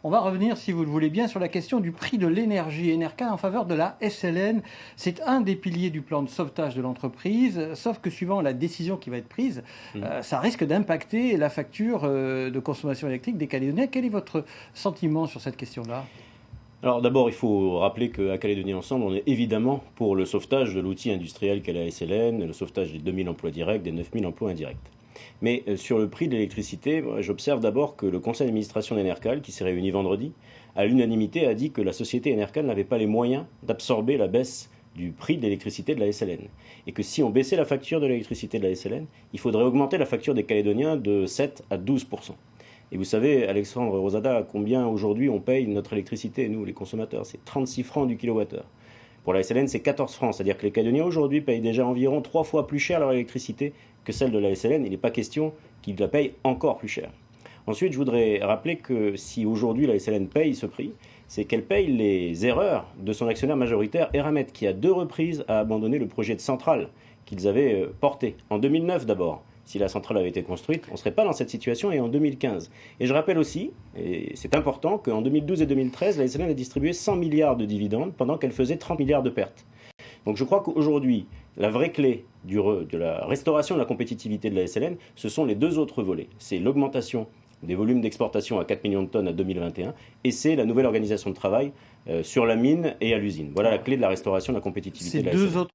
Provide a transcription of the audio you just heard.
On va revenir, si vous le voulez bien, sur la question du prix de l'énergie. Enercal en faveur de la SLN, c'est un des piliers du plan de sauvetage de l'entreprise, sauf que suivant la décision qui va être prise, ça risque d'impacter la facture de consommation électrique des Calédoniens. Quel est votre sentiment sur cette question-là ? Alors d'abord, il faut rappeler qu'à Calédonie Ensemble, on est évidemment pour le sauvetage de l'outil industriel qu'est la SLN, le sauvetage des 2000 emplois directs, des 9000 emplois indirects. Mais sur le prix de l'électricité, j'observe d'abord que le conseil d'administration d'Enercal, qui s'est réuni vendredi, à l'unanimité a dit que la société Enercal n'avait pas les moyens d'absorber la baisse du prix de l'électricité de la SLN. Et que si on baissait la facture de l'électricité de la SLN, il faudrait augmenter la facture des Calédoniens de 7 à 12%. Et vous savez, Alexandre Rosada, combien aujourd'hui on paye notre électricité, nous les consommateurs? C'est 36 francs du kilowattheure. Pour la SLN, c'est 14 francs. C'est-à-dire que les Calédoniens aujourd'hui payent déjà environ 3 fois plus cher leur électricité que celle de la SLN. Il n'est pas question qu'ils la payent encore plus cher. Ensuite, je voudrais rappeler que si aujourd'hui la SLN paye ce prix, c'est qu'elle paye les erreurs de son actionnaire majoritaire, Eramet, qui à 2 reprises a abandonné le projet de centrale qu'ils avaient porté. En 2009 d'abord. Si la centrale avait été construite, on ne serait pas dans cette situation, et en 2015. Et je rappelle aussi, et c'est important, qu'en 2012 et 2013, la SLN a distribué 100 milliards de dividendes pendant qu'elle faisait 30 milliards de pertes. Donc je crois qu'aujourd'hui, la vraie clé de la restauration de la compétitivité de la SLN, ce sont les deux autres volets. C'est l'augmentation des volumes d'exportation à 4 millions de tonnes à 2021, et c'est la nouvelle organisation de travail sur la mine et à l'usine. Voilà la clé de la restauration de la compétitivité de la SLN.